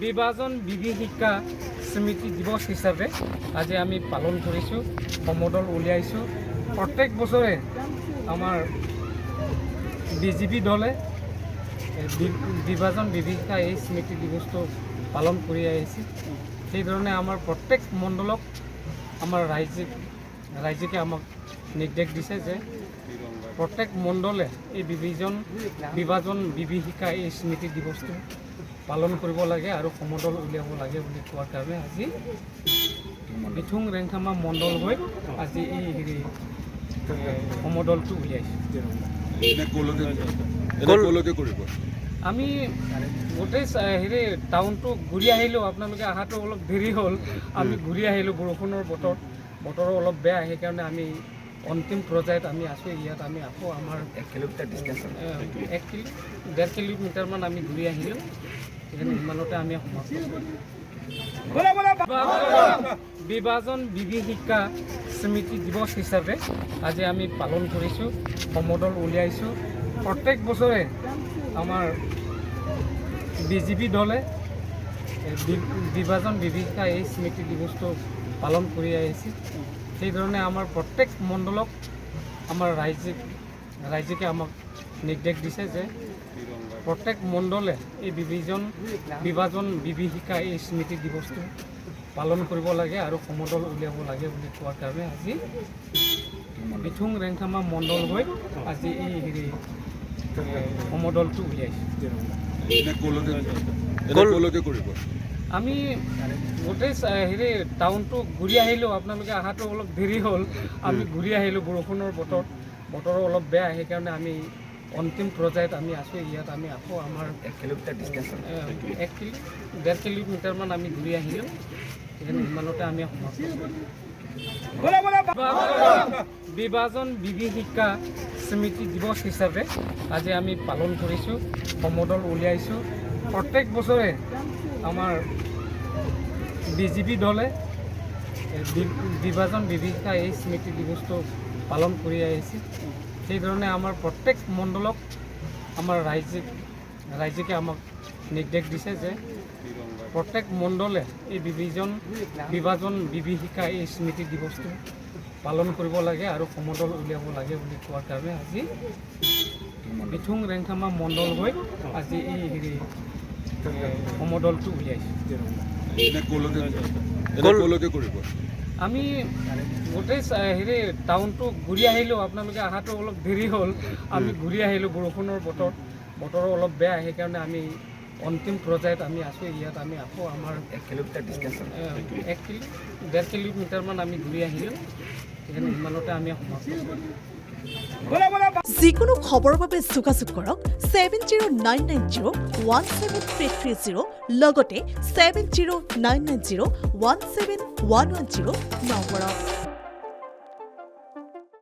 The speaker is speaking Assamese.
বিভাজন বিভীষিকা স্মৃতি দিৱস হিচাপে আজি আমি পালন কৰিছোঁ। সমদল উলিয়াইছোঁ। প্ৰত্যেক বছৰে আমাৰ বিজেপি দলে বিভাজন বিভীষিকা এই স্মৃতি দিৱসটো পালন কৰি আহিছে। সেইধৰণে আমাৰ প্ৰত্যেক মণ্ডলক আমাৰ ৰাইজে আমাক নিৰ্দেশ দিছে যে প্ৰত্যেক মণ্ডলে এই বিভাজন বিভীষিকা এই স্মৃতি দিৱসটো পালন কৰিব লাগে আৰু সমদল উলিয়াব লাগে বুলি কোৱাৰ কাৰণে আজি বিথুং ৰেংথামা মণ্ডল হৈ আজি এই সমদলটো উলিয়াইছোঁ। আমি গোটেই টাউনটো ঘূৰি আহিলোঁ। আপোনালোকে অহাটো অলপ দেৰি হ'ল। আমি ঘূৰি আহিলোঁ। বৰষুণৰ বতৰো অলপ বেয়া, সেইকাৰণে আমি অন্তিম পৰ্যায়ত আমি আছোঁ। ইয়াত আমি আকৌ আমাৰ 1 কিলোমিটাৰ ডিষ্টেঞ্চ 1.5 কিলোমিটাৰমান আমি ঘূৰি আহিলোঁ। সেইকাৰণে ইমানতে আমি সমাপ্ত বিভাজন বিভীষিকা স্মৃতি দিৱস হিচাপে আজি আমি পালন কৰিছোঁ। সমদল উলিয়াইছোঁ। প্ৰত্যেক বছৰে আমাৰ বিজেপি দলে বিভাজন বিভীষিকা এই স্মৃতি দিৱসটো পালন কৰি আহিছে। সেইধৰণে আমাৰ প্ৰত্যেক মণ্ডলক আমাৰ ৰাইজে আমাক নিৰ্দেশ দিছে যে প্ৰত্যেক মণ্ডলে এই বিভাজন বিভীষিকা এই স্মৃতি দিৱসটো পালন কৰিব লাগে আৰু সমদল উলিয়াব লাগে বুলি কোৱাৰ কাৰণে আজি বিথুং ৰেংথামা মণ্ডল হৈ আজি এই সমদলটো উলিয়াইছোঁ। আমি গোটেই টাউনটো ঘূৰি আহিলোঁ। আপোনালোকে অহাটো অলপ দেৰি হ'ল। আমি ঘূৰি আহিলোঁ। বৰষুণৰ বতৰো অলপ বেয়া, সেইকাৰণে আমি অন্তিম পৰ্যায়ত আমি আছোঁ। ইয়াত আমি আকৌ আমাৰ 1 কিলোমিটাৰ ডিষ্টেঞ্চ 1.5 কিলোমিটাৰমান আমি ঘূৰি আহিলোঁ। সেইকাৰণে ইমানতে আমি সমাপ্ত বিভাজন বিভীষিকা স্মৃতি দিৱস হিচাপে আজি আমি পালন কৰিছোঁ। সমদল উলিয়াইছোঁ। প্ৰত্যেক বছৰে আমাৰ বিজেপি দলে বিভাজন বিভীষিকা এই স্মৃতি দিৱসটো পালন কৰি আহিছে। সেইধৰণে আমাৰ প্ৰত্যেক মণ্ডলক আমাৰ ৰাইজে আমাক নিৰ্দেশ দিছে যে প্ৰত্যেক মণ্ডলে এই বিভাজন বিভীষিকা এই স্মৃতি দিৱসটো পালন কৰিব লাগে আৰু সমদল উলিয়াব লাগে বুলি কোৱাৰ কাৰণে আজি বিথুং ৰেংথামা মণ্ডল হৈ আজি এই সমদলটো উলিয়াইছোঁ। আমি গোটেই টাউনটো ঘূৰি আহিলোঁ। আপোনালোকে অহাটো অলপ দেৰি হ'ল। আমি ঘূৰি আহিলোঁ। বৰষুণৰ বতৰো অলপ বেয়া, সেইকাৰণে আমি অন্তিম পৰ্যায়ত আমি আছোঁ। ইয়াত আমি আকৌ আমাৰ 1 কিলোমিটাৰ ডিষ্টেঞ্চ 1.5 কিলোমিটাৰমান আমি ঘূৰি আহিলোঁ। সেইকাৰণে ইমানতে আমি সমাপ্ত যিকোনো খবৰৰ বাবে যোগাযোগ কৰক 7099017330 লগতে 7099017110 নম্বৰত।